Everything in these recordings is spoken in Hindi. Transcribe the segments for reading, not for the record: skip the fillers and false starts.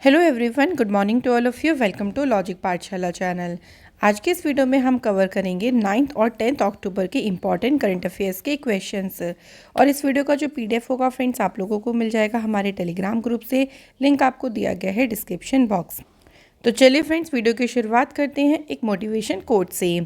Hello everyone, good morning to all of you. Welcome to logic Pathshala channel. आज के इस वीडियो में हम कवर करेंगे 9th और 10th अक्टूबर के इम्पॉर्टेंट करंट अफेयर्स के क्वेश्चंस। और इस वीडियो का जो पीडीएफ होगा फ्रेंड्स, आप लोगों को मिल जाएगा हमारे टेलीग्राम ग्रुप से। लिंक आपको दिया गया है डिस्क्रिप्शन बॉक्स। तो चलिए फ्रेंड्स, वीडियो की शुरुआत करते हैं एक मोटिवेशन कोट से।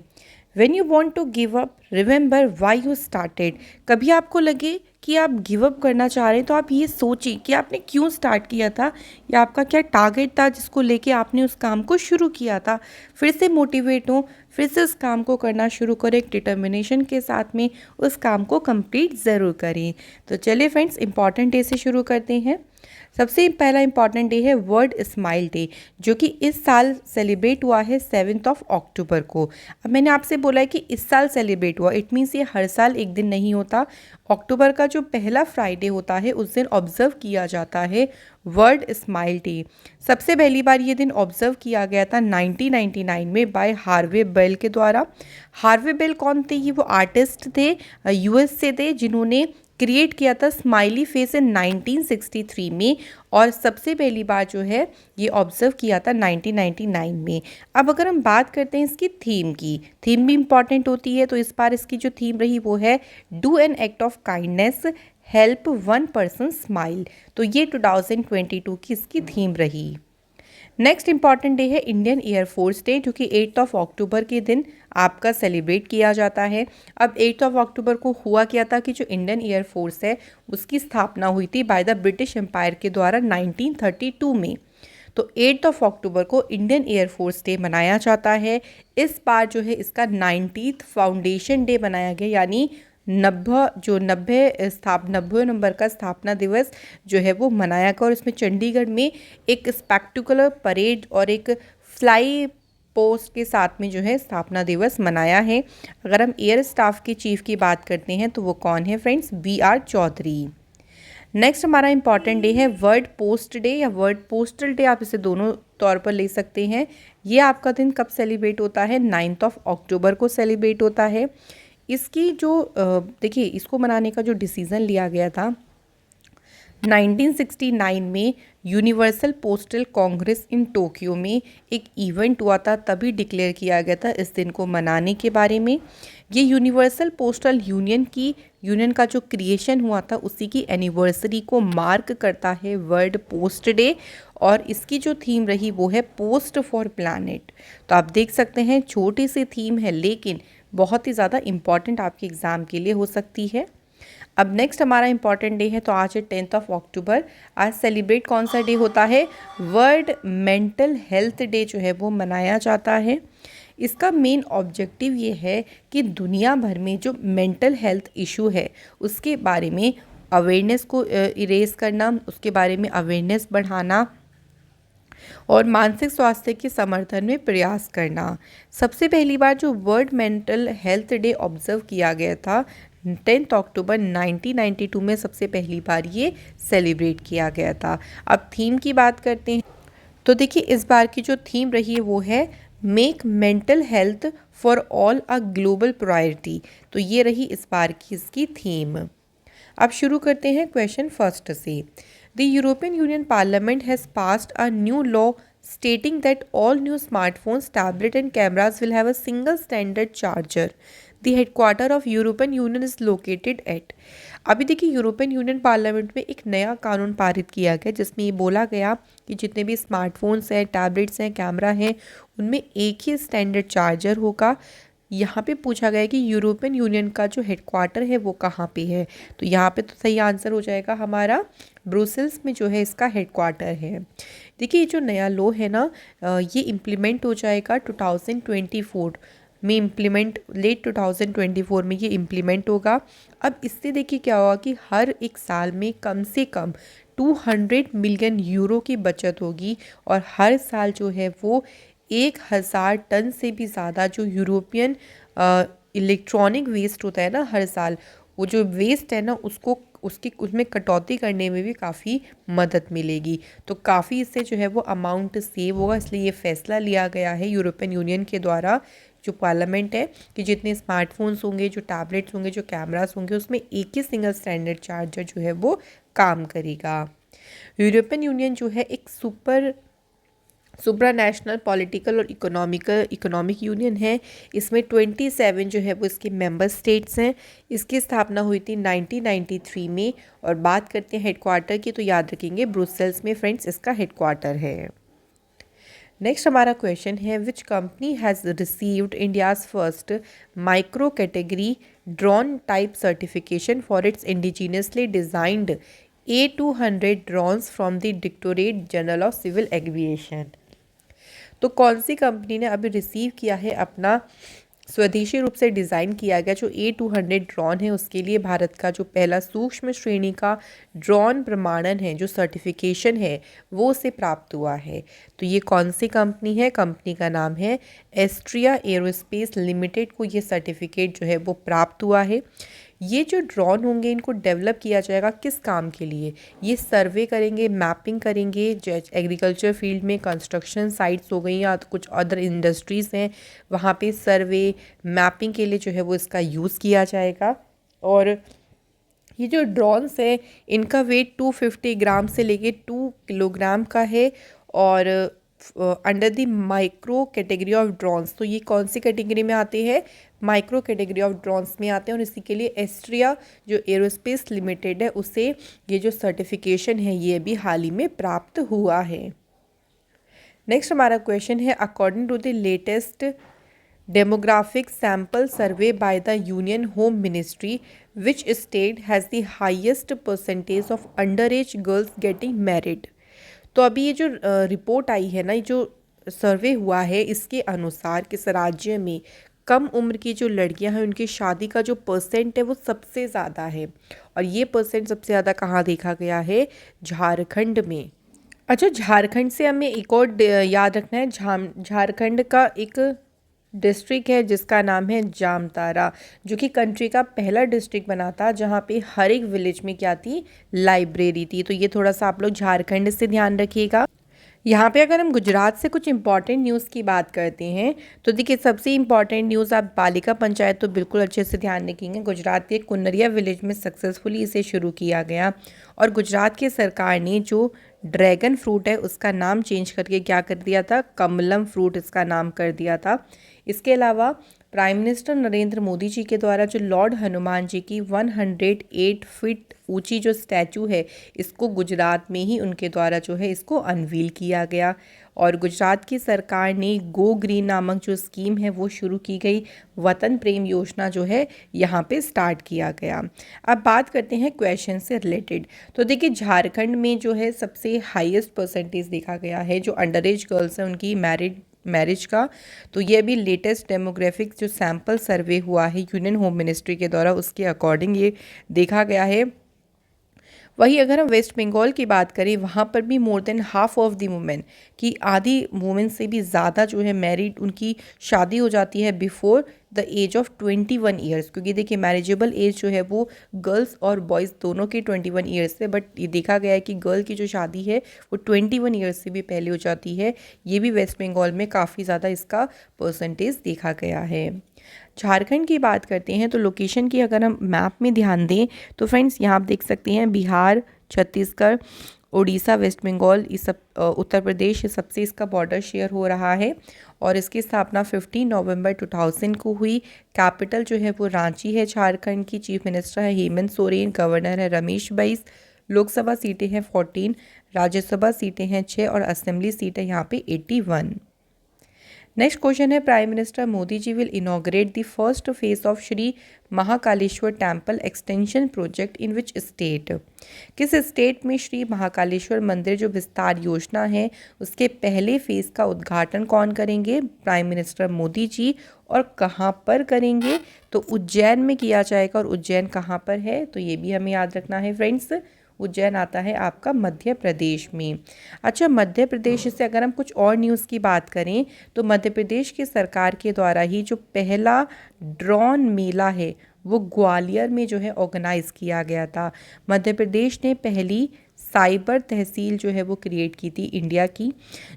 When you want to give up, remember why you started. कभी आपको लगे कि आप गिव अप करना चाह रहे हैं तो आप ये सोचिए कि आपने क्यों स्टार्ट किया था, या आपका क्या टारगेट था जिसको लेके आपने उस काम को शुरू किया था। फिर से मोटिवेट हो, फिर से उस काम को करना शुरू करें, एक डिटर्मिनेशन के साथ में उस काम को कंप्लीट ज़रूर करें। तो चलिए फ्रेंड्स, इंपॉर्टेंट डे से शुरू करते हैं। सबसे पहला इंपॉर्टेंट डे है वर्ल्ड स्माइल डे, जो कि इस साल सेलिब्रेट हुआ है 7 अक्टूबर को। अब मैंने आपसे बोला है कि इस साल सेलिब्रेट हुआ, इट मीन्स ये हर साल एक दिन नहीं होता। अक्टूबर का जो पहला फ्राइडे होता है उस दिन ऑब्जर्व किया जाता है वर्ल्ड स्माइल डे। सबसे पहली बार ये दिन ऑब्जर्व किया गया था 1999 में बाय हार्वे बेल के द्वारा। हार्वे बेल कौन थे? ये वो आर्टिस्ट थे, यूएस से थे, जिन्होंने क्रिएट किया था स्माइली फेस इन 1963 में। और सबसे पहली बार जो है ये ऑब्जर्व किया था 1999 में। अब अगर हम बात करते हैं इसकी थीम की, थीम भी इम्पॉर्टेंट होती है। तो इस बार इसकी जो थीम रही वो है do an act of kindness, help one person smile. तो ये 2022 की इसकी थीम रही। नेक्स्ट इंपॉर्टेंट डे है इंडियन एयरफोर्स डे, जो कि 8 अक्टूबर के दिन आपका सेलिब्रेट किया जाता है। अब 8 अक्टूबर को हुआ क्या था कि जो इंडियन एयरफोर्स है उसकी स्थापना हुई थी बाय द ब्रिटिश एम्पायर के द्वारा 1932 में। तो 8 अक्टूबर को इंडियन एयरफोर्स डे मनाया जाता है। इस बार जो है इसका 90th फाउंडेशन डे बनाया गया, यानी 90 नंबर का स्थापना दिवस जो है वो मनाया गया। और इसमें चंडीगढ़ में एक स्पेक्टिकुलर परेड और एक फ्लाई पोस्ट के साथ में जो है स्थापना दिवस मनाया है। अगर हम एयर स्टाफ के चीफ की बात करते हैं तो वो कौन है फ्रेंड्स? BR चौधरी। नेक्स्ट हमारा इंपॉर्टेंट डे है वर्ल्ड पोस्ट डे या वर्ल्ड पोस्टल डे, आप इसे दोनों तौर पर ले सकते हैं। ये आपका दिन कब सेलिब्रेट होता है? 9 अक्टूबर को सेलिब्रेट होता है। इसकी जो देखिए, इसको मनाने का जो डिसीज़न लिया गया था 1969 में universal postal congress in Tokyo में एक इवेंट हुआ था, तभी डिक्लेयर किया गया था इस दिन को मनाने के बारे में। ये यूनिवर्सल पोस्टल यूनियन का जो क्रिएशन हुआ था उसी की एनिवर्सरी को मार्क करता है वर्ल्ड पोस्ट डे। और इसकी जो थीम रही वो है पोस्ट फॉर प्लैनेट। तो आप देख सकते हैं छोटी सी थीम है लेकिन बहुत ही ज़्यादा इम्पॉर्टेंट आपके एग्ज़ाम के लिए हो सकती है। अब नेक्स्ट हमारा इंपॉर्टेंट डे है, तो आज है 10 अक्टूबर। आज सेलिब्रेट कौन सा डे होता है? वर्ल्ड मेंटल हेल्थ डे जो है वो मनाया जाता है। इसका मेन ऑब्जेक्टिव ये है कि दुनिया भर में जो मेंटल हेल्थ इशू है उसके बारे में अवेयरनेस को इरेज करना, उसके बारे में अवेयरनेस बढ़ाना और मानसिक स्वास्थ्य के समर्थन में प्रयास करना। सबसे पहली बार जो world mental health day observe किया गया था 10 अक्टूबर 1992 में, सबसे पहली बार ये सेलिब्रेट किया गया था। अब थीम की बात करते हैं तो देखिए, इस बार की जो थीम रही है वो है make mental health for all a global priority. तो ये रही इस बार की इसकी थीम। अब शुरू करते हैं क्वेश्चन फर्स्ट से। The European union parliament has passed a new law stating that all new smartphones, tablets and cameras will have a single standard charger. The headquarter of European Union is located at. अभी देखिए, यूरोपियन यूनियन पार्लियामेंट में एक नया कानून पारित किया गया जिसमें ये बोला गया कि जितने भी स्मार्टफोन्स हैं, टैबलेट्स हैं, कैमरा हैं, उनमें एक ही स्टैंडर्ड चार्जर होगा। यहाँ पे पूछा गया है कि यूरोपियन यूनियन का जो हेडक्वार्टर है वो कहाँ पे है। तो यहाँ पे तो सही आंसर हो जाएगा हमारा ब्रुसेल्स में जो है इसका हेडक्वार्टर है। देखिए, ये जो नया लॉ है ना, ये इम्प्लीमेंट हो जाएगा 2024 में, लेट 2024 में ये इम्प्लीमेंट होगा। अब इससे देखिए क्या होगा कि हर एक साल में कम से कम 200 मिलियन यूरो की बचत होगी। और हर साल जो है वो 1000 टन से भी ज़्यादा जो यूरोपियन इलेक्ट्रॉनिक वेस्ट होता है ना, हर साल वो जो वेस्ट है ना उसमें कटौती करने में भी काफ़ी मदद मिलेगी। तो काफ़ी इससे जो है वो अमाउंट सेव होगा, इसलिए ये फैसला लिया गया है यूरोपियन यूनियन के द्वारा, जो पार्लियामेंट है, कि जितने स्मार्टफोन्स होंगे, जो टैबलेट्स होंगे, जो कैमरास होंगे, उसमें एक ही सिंगल स्टैंडर्ड चार्जर जो है वो काम करेगा। यूरोपियन यूनियन जो है एक सुप्रा नेशनल पॉलिटिकल और इकोनॉमिक यूनियन है। इसमें 27 जो है वो इसके मेंबर स्टेट्स हैं। इसकी स्थापना हुई थी 1993 में। और बात करते हैं हेडक्वार्टर की, तो याद रखेंगे ब्रुसेल्स में फ्रेंड्स इसका हेडक्वार्टर है। नेक्स्ट हमारा क्वेश्चन है, which company has received India's first micro category drone type certification for its indigenously designed A200 drones from the directorate general of civil aviation. तो कौन सी कंपनी ने अभी रिसीव किया है अपना स्वदेशी रूप से डिज़ाइन किया गया जो A200 ड्रोन है, उसके लिए भारत का जो पहला सूक्ष्म श्रेणी का ड्रोन प्रमाणन है, जो सर्टिफिकेशन है, वो उसे प्राप्त हुआ है। तो ये कौन सी कंपनी है? कंपनी का नाम है एस्ट्रिया एरोस्पेस लिमिटेड को ये सर्टिफिकेट जो है वो प्राप्त हुआ है। ये जो ड्रोन होंगे इनको डेवलप किया जाएगा किस काम के लिए? ये सर्वे करेंगे, मैपिंग करेंगे, एग्रीकल्चर फील्ड में कंस्ट्रक्शन साइट्स हो गई या तो कुछ अदर इंडस्ट्रीज़ हैं, वहाँ पे सर्वे मैपिंग के लिए जो है वो इसका यूज़ किया जाएगा। और ये जो ड्रोन्स है इनका वेट 250 ग्राम से लेके 2 किलोग्राम का है। और under the micro category of drones, तो ये कौन सी कैटेगरी में आते हैं? माइक्रो कैटेगरी ऑफ ड्रोन्स में आते हैं। और इसी के लिए एस्ट्रिया जो एरोस्पेस लिमिटेड है उसे ये जो सर्टिफिकेशन है ये भी हाल ही में प्राप्त हुआ है। नेक्स्ट हमारा क्वेश्चन है, according to the latest demographic sample survey by the union home ministry which state has the highest percentage of under age girls getting married. तो अभी ये जो रिपोर्ट आई है ना, ये जो सर्वे हुआ है, इसके अनुसार किस राज्य में कम उम्र की जो लड़कियां हैं उनकी शादी का जो परसेंट है वो सबसे ज़्यादा है। और ये परसेंट सबसे ज़्यादा कहाँ देखा गया है? झारखंड में। अच्छा, झारखंड से हमें एक और याद रखना है, झारखंड का एक डिस्ट्रिक्ट है जिसका नाम है जामतारा, जो कि कंट्री का पहला डिस्ट्रिक्ट बना था जहाँ पे हर एक विलेज में क्या थी? लाइब्रेरी थी। तो ये थोड़ा सा आप लोग झारखंड से ध्यान रखिएगा। यहाँ पे अगर हम गुजरात से कुछ इंपॉर्टेंट न्यूज़ की बात करते हैं तो देखिए, सबसे इंपॉर्टेंट न्यूज़ आप बालिका पंचायत तो बिल्कुल अच्छे से ध्यान रखेंगे। गुजरात के कुनरिया विलेज में सक्सेसफुली इसे शुरू किया गया। और गुजरात की सरकार ने जो ड्रैगन फ्रूट है उसका नाम चेंज करके क्या कर दिया था? कमलम फ्रूट इसका नाम कर दिया था। इसके अलावा प्राइम मिनिस्टर नरेंद्र मोदी जी के द्वारा जो लॉर्ड हनुमान जी की 108 फीट ऊंची जो स्टैचू है, इसको गुजरात में ही उनके द्वारा जो है इसको अनवील किया गया। और गुजरात की सरकार ने गो ग्रीन नामक जो स्कीम है वो शुरू की गई। वतन प्रेम योजना जो है यहाँ पे स्टार्ट किया गया। अब बात करते हैं क्वेश्चन से रिलेटेड। तो देखिए, झारखंड में जो है सबसे हाईएस्ट परसेंटेज देखा गया है जो अंडर एज गर्ल्स हैं उनकी मैरिज का। तो ये अभी लेटेस्ट डेमोग्राफिक जो सैंपल सर्वे हुआ है यूनियन होम मिनिस्ट्री के द्वारा, उसके अकॉर्डिंग ये देखा गया है। वहीं अगर हम वेस्ट बंगाल की बात करें, वहाँ पर भी more than half of the women की आधी वुमेन से भी ज़्यादा जो है मैरिड, उनकी शादी हो जाती है before the age of 21 years. क्योंकि देखिए, मैरिजेबल एज जो है वो गर्ल्स और बॉयज़ दोनों की 21 ईयर्स है, बट ये देखा गया है कि गर्ल की जो शादी है वो 21 ईयर्स से भी पहले हो जाती है। ये भी वेस्ट बंगाल में काफ़ी ज़्यादा इसका परसेंटेज देखा गया है। झारखंड की बात करते हैं तो लोकेशन की अगर हम मैप में ध्यान दें तो फ्रेंड्स यहाँ आप देख सकते हैं बिहार, छत्तीसगढ़, उड़ीसा, वेस्ट बंगाल, ये सब उत्तर प्रदेश, ये सबसे इसका बॉर्डर शेयर हो रहा है। और इसकी स्थापना 15 नवंबर 2000 को हुई। कैपिटल जो है वो रांची है झारखंड की। चीफ मिनिस्टर है हेमंत सोरेन, गवर्नर है रमेश बैस। लोकसभा सीटें हैं 14, राज्यसभा सीटें हैं 6 और असेंबली सीट है यहाँ पे 81। नेक्स्ट क्वेश्चन है, prime minister Modi ji will inaugurate the first phase of Shri Mahakaleshwar temple extension project in which state. किस स्टेट में श्री महाकालेश्वर मंदिर जो विस्तार योजना है उसके पहले फेज का उद्घाटन कौन करेंगे? प्राइम मिनिस्टर मोदी जी। और कहाँ पर करेंगे? तो उज्जैन में किया जाएगा। और उज्जैन कहाँ पर है? तो ये भी हमें याद रखना है फ्रेंड्स, उज्जैन आता है आपका मध्य प्रदेश में। अच्छा, मध्य प्रदेश से अगर हम कुछ और न्यूज़ की बात करें तो मध्य प्रदेश की सरकार के द्वारा ही जो पहला ड्रोन मेला है वो ग्वालियर में जो है ऑर्गेनाइज किया गया था। मध्य प्रदेश ने पहली साइबर तहसील जो है वो क्रिएट की थी इंडिया की।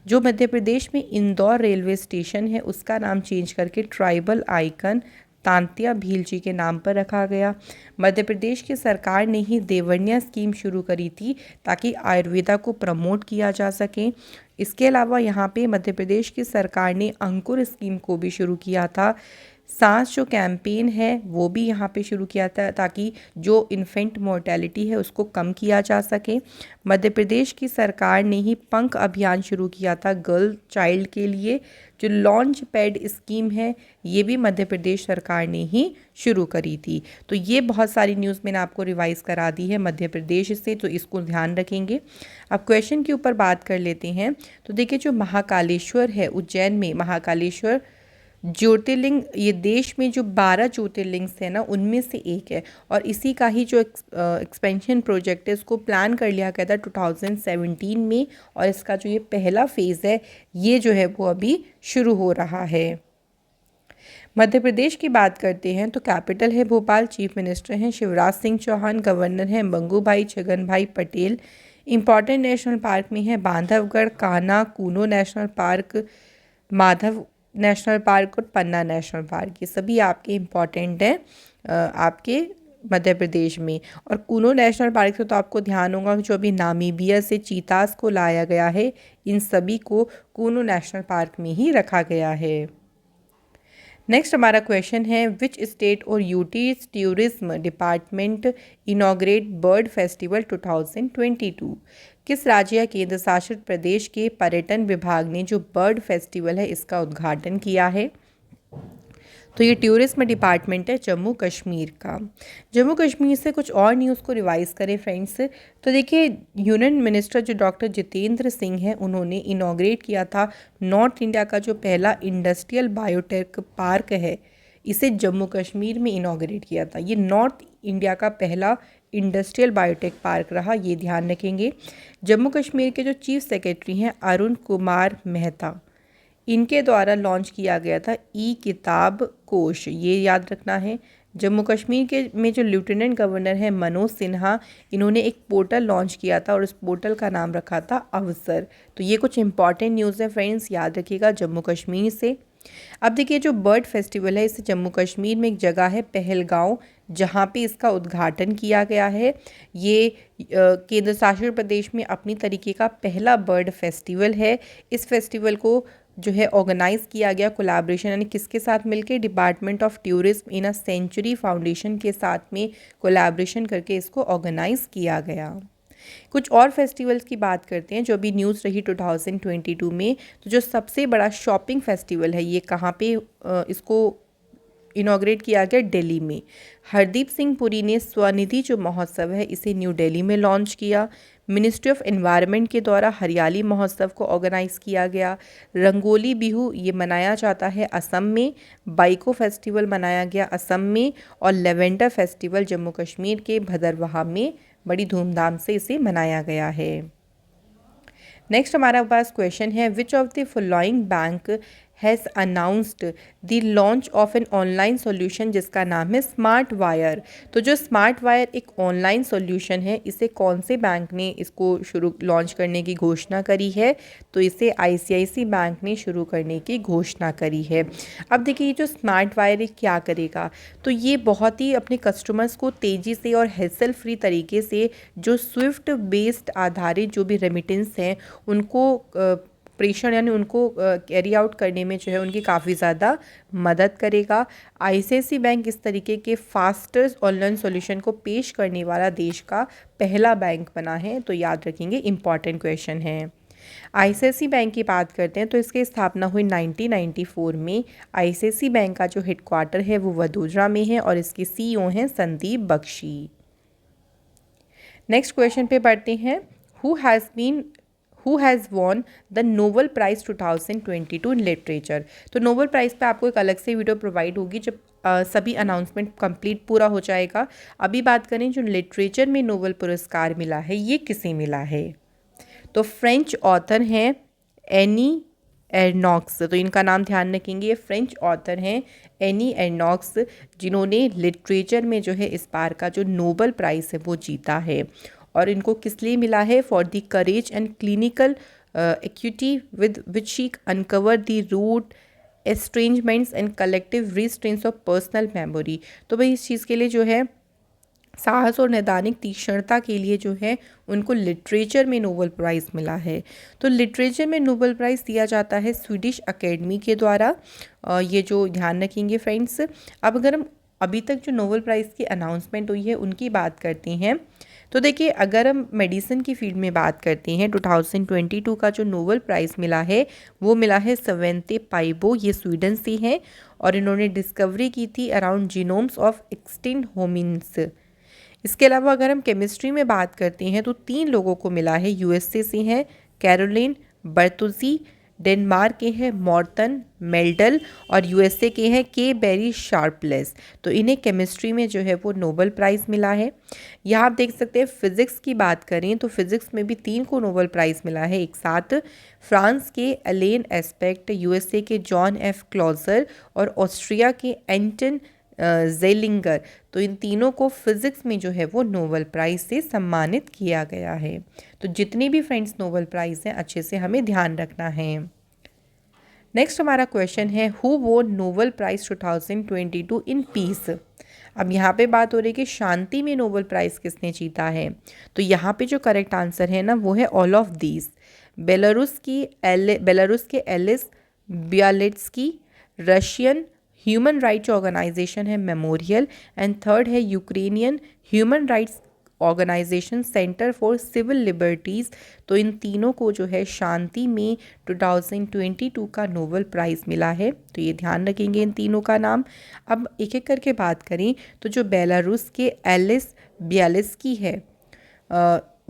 जो मध्य प्रदेश में इंदौर रेलवे स्टेशन है उसका नाम चेंज करके ट्राइबल आइकन तांत्या भील जी के नाम पर रखा गया। मध्य प्रदेश की सरकार ने ही देवर्निया स्कीम शुरू करी थी ताकि आयुर्वेदा को प्रमोट किया जा सके। इसके अलावा यहाँ पे मध्य प्रदेश की सरकार ने अंकुर स्कीम को भी शुरू किया था। सांस जो कैंपेन है वो भी यहाँ पे शुरू किया था ताकि जो इन्फेंट मोर्टेलिटी है उसको कम किया जा सके। मध्य प्रदेश की सरकार ने ही पंख अभियान शुरू किया था गर्ल चाइल्ड के लिए। जो लॉन्च पैड स्कीम है ये भी मध्य प्रदेश सरकार ने ही शुरू करी थी। तो ये बहुत सारी न्यूज़ मैंने आपको रिवाइज़ करा दी है मध्य प्रदेश से, तो इसको ध्यान रखेंगे। अब क्वेश्चन के ऊपर बात कर लेते हैं। तो देखिए जो महाकालेश्वर है उज्जैन में, महाकालेश्वर ज्योतिर्लिंग, ये देश में जो 12 ज्योतिर्लिंग हैं ना उनमें से एक है और इसी का ही जो एक्सपेंशन प्रोजेक्ट है उसको प्लान कर लिया गया था 2017 में और इसका जो ये पहला फेज़ है ये जो है वो अभी शुरू हो रहा है। मध्य प्रदेश की बात करते हैं तो कैपिटल है भोपाल, चीफ मिनिस्टर हैं शिवराज सिंह चौहान, गवर्नर हैं Bangubhai Chhaganbhai Patel. Important national park में है Bandhavgarh, Kanha, Kuno national park, Madhav national park और पन्ना नेशनल पार्क, ये सभी आपके इम्पॉर्टेंट हैं आपके मध्य प्रदेश में। और कूनो नेशनल पार्क से तो आपको ध्यान होगा कि जो अभी नामीबिया से चीतास को लाया गया है इन सभी को कूनो नेशनल पार्क में ही रखा गया है। नेक्स्ट हमारा क्वेश्चन है विच स्टेट और UT tourism department inaugurate bird festival 2022। किस राज्य या केंद्र शासित प्रदेश के पर्यटन विभाग ने जो बर्ड फेस्टिवल है इसका उद्घाटन किया है। तो ये टूरिज्म डिपार्टमेंट है जम्मू कश्मीर का। जम्मू कश्मीर से कुछ और न्यूज़ को रिवाइज़ करें फ्रेंड्स। तो देखिए यूनियन मिनिस्टर जो डॉक्टर जितेंद्र सिंह हैं उन्होंने इनॉग्रेट किया था नॉर्थ इंडिया का जो पहला इंडस्ट्रियल बायोटेक पार्क है, इसे जम्मू कश्मीर में इनॉग्रेट किया था। ये नॉर्थ इंडिया का पहला इंडस्ट्रियल बायोटेक पार्क रहा, ये ध्यान रखेंगे। जम्मू कश्मीर के जो चीफ सेक्रेटरी हैं अरुण कुमार मेहता, इनके द्वारा लॉन्च किया गया था ई किताब कोश, ये याद रखना है। जम्मू कश्मीर के में जो लेफ्टिनेंट गवर्नर हैं मनोज सिन्हा, इन्होंने एक पोर्टल लॉन्च किया था और उस पोर्टल का नाम रखा था अवसर। तो ये कुछ इंपॉर्टेंट न्यूज़ है फ्रेंड्स, याद रखिएगा जम्मू कश्मीर से। अब देखिए जो बर्ड फेस्टिवल है इसे जम्मू कश्मीर में एक जगह है पहलगांव जहाँ पे इसका उद्घाटन किया गया है। ये केंद्र शासित प्रदेश में अपनी तरीके का पहला बर्ड फेस्टिवल है। इस फेस्टिवल को जो है ऑर्गेनाइज़ किया गया कोलैबोरेशन, यानी किसके साथ मिलके, department of tourism in a century foundation के साथ में कोलैबोरेशन करके इसको ऑर्गेनाइज़ किया गया। कुछ और फेस्टिवल्स की बात करते हैं जो अभी न्यूज़ रही 2022 में। तो जो सबसे बड़ा शॉपिंग फेस्टिवल है ये कहाँ पे इसको इनॉग्रेट किया गया, दिल्ली में। हरदीप सिंह पुरी ने स्वनिधि जो महोत्सव है इसे न्यू दिल्ली में लॉन्च किया। मिनिस्ट्री ऑफ एनवायरनमेंट के द्वारा हरियाली महोत्सव को ऑर्गेनाइज़ किया गया। रंगोली बिहू ये मनाया जाता है असम में। बाइको फेस्टिवल मनाया गया असम में और लेवेंडर फेस्टिवल जम्मू कश्मीर के भदरवाह में बड़ी धूमधाम से इसे मनाया गया है। नेक्स्ट हमारा पास क्वेश्चन है which of the following bank has announced the launch of an online solution जिसका नाम है स्मार्ट वायर। तो जो स्मार्ट वायर एक ऑनलाइन सॉल्यूशन है इसे कौन से बैंक ने इसको लॉन्च करने की घोषणा करी है, तो इसे आईसीआईसी बैंक ने शुरू करने की घोषणा करी है। अब देखिए ये जो स्मार्ट वायर है क्या करेगा, तो ये बहुत ही अपने कस्टमर्स को तेज़ी से और हेसल फ्री तरीके से जो स्विफ्ट बेस्ड आधारित जो भी रेमिटेंस हैं उनको प्रेषण यानी उनको कैरी आउट करने में जो है उनकी काफ़ी ज़्यादा मदद करेगा। आईसीआईसी बैंक इस तरीके के फास्टेस्ट ऑनलाइन सॉल्यूशन को पेश करने वाला देश का पहला बैंक बना है, तो याद रखेंगे, इंपॉर्टेंट क्वेश्चन है। आईसीआईसी बैंक की बात करते हैं तो इसकी स्थापना हुई 1994 में। आईसीआईसी बैंक का जो हेडक्वार्टर है वो वडोदरा में है और इसके सीईओ हैं संदीप बख्शी। नेक्स्ट क्वेश्चन पे बढ़ते हैं। Who has won the Nobel prize 2022 in literature. तो नोबेल प्राइज़ पे आपको एक अलग से वीडियो प्रोवाइड होगी जब सभी अनाउंसमेंट कंप्लीट पूरा हो जाएगा। अभी बात करें जो लिटरेचर में नोबेल पुरस्कार मिला है ये किसे मिला है, तो फ्रेंच ऑथर हैं एनी एर्नॉक्स। तो इनका नाम ध्यान रखेंगे, ये फ्रेंच ऑथर हैं एनी एर्नॉक्स जिन्होंने लिटरेचर में जो है इस बार का जो नोबेल प्राइज़ है वो जीता है। और इनको किस लिए मिला है, for the courage and clinical acuity with which she uncover the root estrangements and collective restraints of personal memory. तो भाई इस चीज़ के लिए जो है साहस और नैदानिक तीक्ष्णता के लिए जो है उनको लिटरेचर में नोबेल प्राइज़ मिला है। तो लिटरेचर में नोबेल प्राइज़ दिया जाता है स्वीडिश अकेडमी के द्वारा। ये जो ध्यान रखेंगे फ्रेंड्स। अब अगर हम अभी तक जो नोबेल प्राइज़ की अनाउंसमेंट हुई है उनकी बात करते हैं, तो देखिए अगर हम मेडिसिन की फील्ड में बात करते हैं 2022 का जो नोबेल प्राइज़ मिला है वो मिला है सवेंते पाइबो, ये स्वीडन से हैं और इन्होंने डिस्कवरी की थी अराउंड जीनोम्स ऑफ एक्सटिंक्ट होमिन्स। इसके अलावा अगर हम केमिस्ट्री में बात करते हैं तो 3 लोगों को मिला है, यूएसए से हैं कैरोलिन बर्तुजी, डेनमार्क के हैं मॉर्टन मेल्डल और यूएसए के हैं के बेरी शार्पलेस। तो इन्हें केमिस्ट्री में जो है वो नोबेल प्राइज़ मिला है। यहाँ आप देख सकते हैं फिज़िक्स की बात करें तो फिज़िक्स में भी 3 को नोबेल प्राइज़ मिला है एक साथ, फ्रांस के एलेन एस्पेक्ट, यूएसए के जॉन एफ क्लॉजर और ऑस्ट्रिया के एंटन जेलिंगर। तो इन तीनों को फिज़िक्स में जो है वो नोबेल प्राइज़ से सम्मानित किया गया है। तो जितनी भी फ्रेंड्स नोबेल प्राइज़ हैं अच्छे से हमें ध्यान रखना है। नेक्स्ट हमारा क्वेश्चन है हु वोन नोबेल प्राइज़ 2022 इन पीस। अब यहाँ पे बात हो रही है कि शांति में नोबेल प्राइज़ किसने जीता है। तो यहाँ पे जो करेक्ट आंसर है ना वो है ऑल ऑफ दीज। बेलारूस के Ales Bialiatski, Russian human rights organisation है मेमोरियल एंड थर्ड है Ukrainian human rights organisation centre for civil liberties. तो इन तीनों को जो है शांति में 2022 का नोबेल प्राइज़ मिला है। तो ये ध्यान रखेंगे इन तीनों का नाम। अब एक एक करके बात करें तो जो बेलारूस के एलिस बियालिट्स्की है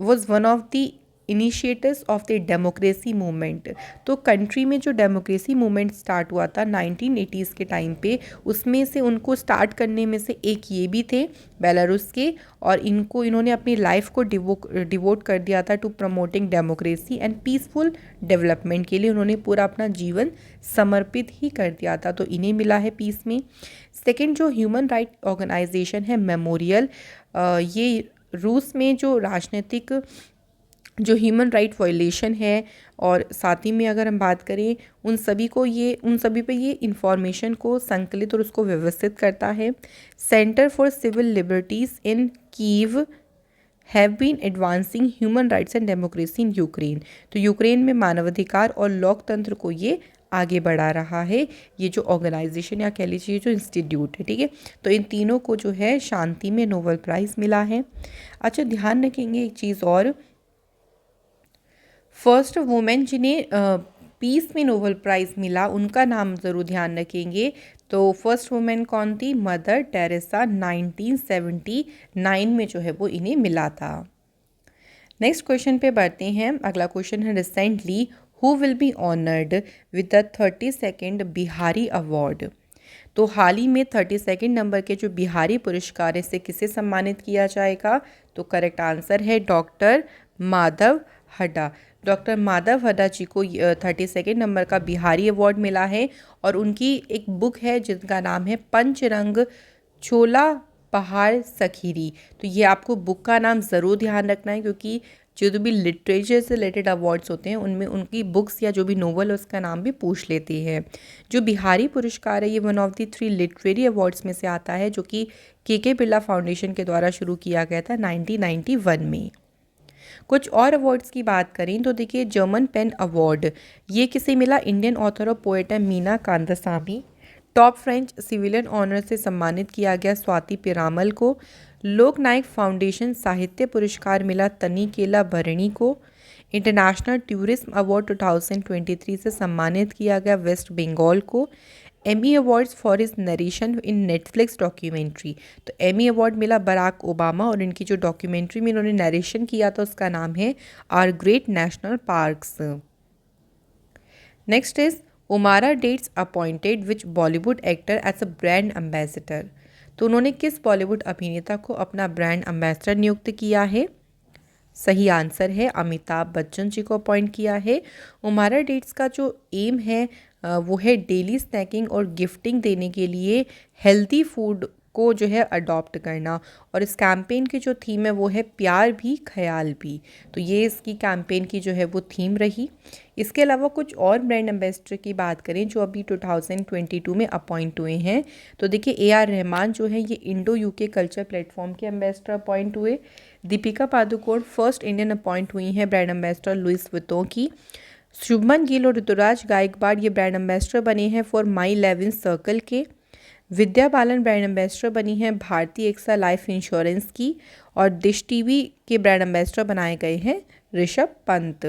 was one of the initiators of the democracy movement. तो कंट्री में जो डेमोक्रेसी मूवमेंट स्टार्ट हुआ था 1980s के टाइम पे, उसमें से उनको स्टार्ट करने में से एक ये भी थे बेलारूस के, और इन्होंने अपनी लाइफ को डिवोट कर दिया था to promoting democracy and peaceful development के लिए उन्होंने पूरा अपना जीवन समर्पित ही कर दिया था। तो इन्हें मिला है पीस में। सेकेंड जो ह्यूमन राइट ऑर्गेनाइजेशन है मेमोरियल, ये रूस में जो राजनीतिक जो ह्यूमन राइट वायलेशन है और साथ ही में अगर हम बात करें उन सभी पे ये इंफॉर्मेशन को संकलित और उसको व्यवस्थित करता है। Centre for civil liberties in Kyiv have been advancing human rights and democracy in Ukraine. तो यूक्रेन में मानवाधिकार और लोकतंत्र को ये आगे बढ़ा रहा है, ये जो ऑर्गेनाइजेशन या कह लीजिए जो इंस्टीट्यूट है, ठीक है। तो इन तीनों को जो है शांति में नोबेल प्राइज़ मिला है। अच्छा ध्यान रखेंगे एक चीज़ और, फर्स्ट वुमेन जिन्हें पीस में नोबेल प्राइज़ मिला उनका नाम ज़रूर ध्यान रखेंगे। तो फर्स्ट वुमेन कौन थी, मदर टेरेसा, 1979 में जो है वो इन्हें मिला था। नेक्स्ट क्वेश्चन पे बढ़ते हैं। अगला क्वेश्चन है recently who will be honoured with the 32nd Bihari award. तो हाल ही में 32nd नंबर के जो बिहारी पुरस्कार है इसे किसे सम्मानित किया जाएगा। तो करेक्ट आंसर है डॉक्टर माधव हड्डा। डॉक्टर माधव हड्डा जी को 32nd नंबर का बिहारी अवार्ड मिला है और उनकी एक बुक है जिनका नाम है पंचरंग छोला पहाड़ सखीरी। तो ये आपको बुक का नाम ज़रूर ध्यान रखना है क्योंकि जो भी लिटरेचर से रिलेटेड अवार्ड्स होते हैं उनमें उनकी बुक्स या जो भी नोवेल है उसका नाम भी पूछ लेते हैं। जो बिहारी पुरस्कार है ये one of the 3 literary awards में से आता है जो कि के बिरला फाउंडेशन के द्वारा शुरू किया गया था 1991 में। कुछ और अवार्ड्स की बात करें तो देखिए जर्मन पेन अवार्ड ये किसे मिला, इंडियन ऑथर और पोएट है Meena Kandasamy. Top French civilian honour से सम्मानित किया गया स्वाति पिरामल को। लोकनायक फाउंडेशन साहित्य पुरस्कार मिला तनिकेला भरणी को। इंटरनेशनल टूरिज्म अवार्ड 2023 से सम्मानित किया गया वेस्ट बंगाल को। Emmy awards for his narration in Netflix documentary, तो एमी अवार्ड मिला बराक ओबामा और इनकी जो डॉक्यूमेंट्री में इन्होंने नरेशन किया था उसका नाम है are great national parks. Next is उमारा डेट्स appointed which Bollywood actor as a brand ambassador. तो उन्होंने किस बॉलीवुड अभिनेता को अपना ब्रांड एम्बेसडर नियुक्त किया है। सही आंसर है अमिताभ बच्चन जी को अपॉइंट किया है। उमारा डेट्स का जो एम है वो है डेली स्नैकिंग और गिफ्टिंग देने के लिए हेल्दी फूड को जो है अडॉप्ट करना। और इस कैंपेन की जो थीम है वो है प्यार भी ख्याल भी। तो ये इसकी कैंपेन की जो है वो थीम रही। इसके अलावा कुछ और ब्रांड एम्बेसडर की बात करें जो अभी 2022 में अपॉइंट हुए हैं, तो देखिए AR रहमान जो है ये इंडो यूके कल्चर प्लेटफॉर्म के एम्बेसडर अपॉइंट हुए। Deepika Padukone first Indian appoint हुई हैं ब्रांड एम्बेसडर लुइस विटॉन की। शुभमन गिल और ऋतुराज गायकवाड़ ये ब्रांड एम्बेसडर बने हैं फॉर माई 11 सर्कल के। विद्या बालन ब्रांड एम्बेसडर बनी है भारतीय एक्सा लाइफ इंश्योरेंस की। और डिश टीवी के ब्रांड एम्बेसडर बनाए गए हैं ऋषभ पंत।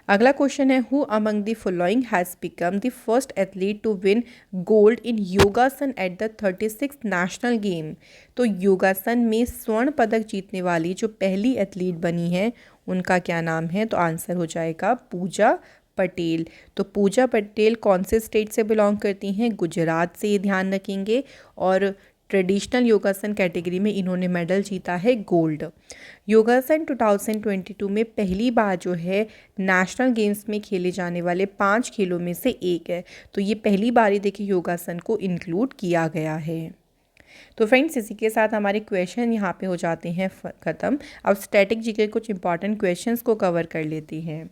अगला क्वेश्चन है who among the following has become the first athlete to win gold in yogasana at the 36th national game. तो योगासन में स्वर्ण पदक जीतने वाली जो पहली एथलीट बनी है उनका क्या नाम है, तो आंसर हो जाएगा पूजा पटेल। तो पूजा पटेल कौन से स्टेट से बिलोंग करती हैं, गुजरात से, ये ध्यान रखेंगे। और ट्रेडिशनल योगासन कैटेगरी में इन्होंने मेडल जीता है गोल्ड। योगासन 2022 में पहली बार जो है नेशनल गेम्स में खेले जाने वाले 5 खेलों में से एक है। तो ये पहली बार ही देखिए योगासन को इंक्लूड किया गया है। तो फ्रेंड्स इसी के साथ हमारे क्वेश्चन यहाँ पे हो जाते हैं ख़त्म। अब स्टैटिक जीके कुछ इंपॉर्टेंट क्वेश्चंस को कवर कर लेती हैं।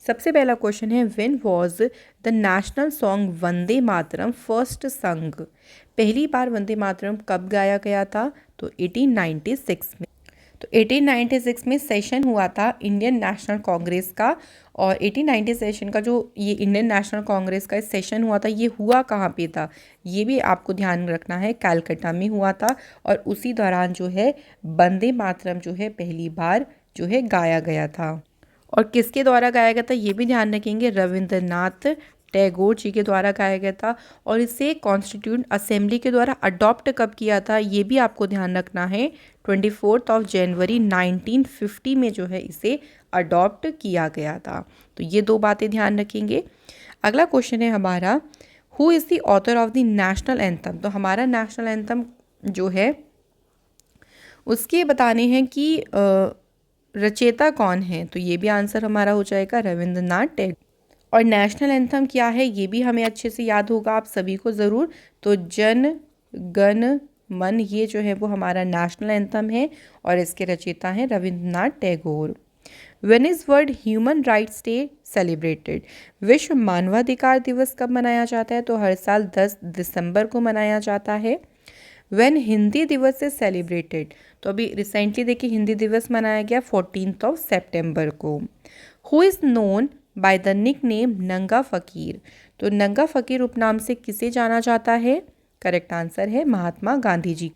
सबसे पहला क्वेश्चन है when was the national song Vande Mataram first संग। पहली बार वंदे मातरम कब गाया गया था, तो 1896 में। तो 1896 में सेशन हुआ था इंडियन नेशनल कांग्रेस का। और 1890 सेशन का जो ये इंडियन नेशनल कांग्रेस का सेशन हुआ था ये हुआ कहाँ पे था, ये भी आपको ध्यान रखना है, कलकत्ता में हुआ था। और उसी दौरान जो है वंदे मातरम जो है पहली बार जो है गाया गया था। और किसके द्वारा गाया गया था ये भी ध्यान रखेंगे, रविंद्रनाथ टैगोर जी के द्वारा गाया गया था। और इसे कॉन्स्टिट्यूंट असेंबली के द्वारा अडॉप्ट कब किया था ये भी आपको ध्यान रखना है, 24 जनवरी 1950 में जो है इसे अडॉप्ट किया गया था। तो ये दो बातें ध्यान रखेंगे। अगला क्वेश्चन है हमारा who is the author of the national anthem. तो हमारा नेशनल एंथम जो है उसके बताने हैं कि रचयिता कौन है, तो ये भी आंसर हमारा हो जाएगा रविंद्रनाथ टैगोर। और नेशनल एंथम क्या है ये भी हमें अच्छे से याद होगा आप सभी को ज़रूर, तो जन गण मन ये जो है वो हमारा नेशनल एंथम है और इसके रचयिता हैं Rabindranath Tagore. When is world human rights day celebrated. विश्व मानवाधिकार दिवस कब मनाया जाता है, तो हर साल 10 दिसंबर को मनाया जाता है। व्हेन हिंदी दिवस इज सेलिब्रेटेड, तो अभी रिसेंटली देखिए हिंदी दिवस मनाया गया 14 सितंबर को। Who is known by the nick name नंगा फ़कीर। तो नंगा फ़कीर उपनाम से किसे जाना जाता है, करेक्ट आंसर है महात्मा गांधी जी।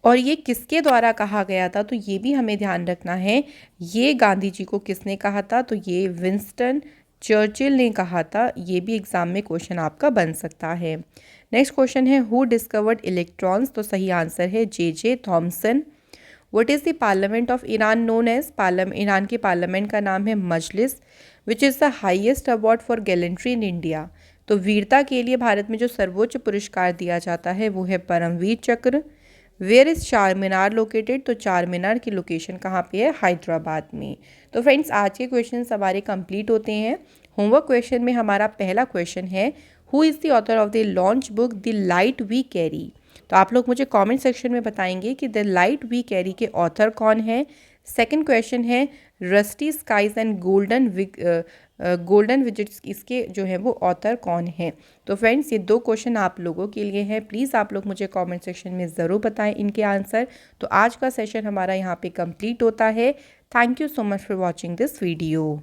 और ये किसके द्वारा कहा गया था, तो ये भी हमें ध्यान रखना है, ये गांधी जी को किसने कहा था, तो ये विंस्टन चर्चिल ने कहा था। ये भी एग्जाम में क्वेश्चन आपका बन सकता है। नेक्स्ट क्वेश्चन है हु डिस्कवर्ड इलेक्ट्रॉन्स। तो सही आंसर है J Thomson. What is the parliament of Iran known as. Iran के पार्लियामेंट का नाम है मजलिस। Which is the highest award for gallantry in India. तो वीरता के लिए भारत में जो सर्वोच्च पुरस्कार दिया जाता है वो है परमवीर चक्र। वेयर इज़ चार मीनार लोकेटेड। तो चार मीनार की लोकेशन कहाँ पे है, हैदराबाद में। तो फ्रेंड्स आज के क्वेश्चन हमारे कंप्लीट होते हैं। होमवर्क क्वेश्चन में हमारा पहला क्वेश्चन है who is the author of the launch book the light we carry. तो आप लोग मुझे कमेंट सेक्शन में बताएंगे कि द लाइट वी कैरी के ऑथर कौन है। सेकंड क्वेश्चन है rusty skies and golden visits, इसके जो है वो ऑथर कौन है। तो फ्रेंड्स ये दो क्वेश्चन आप लोगों के लिए हैं, प्लीज़ आप लोग मुझे कमेंट सेक्शन में ज़रूर बताएं इनके आंसर। तो आज का सेशन हमारा यहाँ पे कंप्लीट होता है। Thank you so much for watching this video.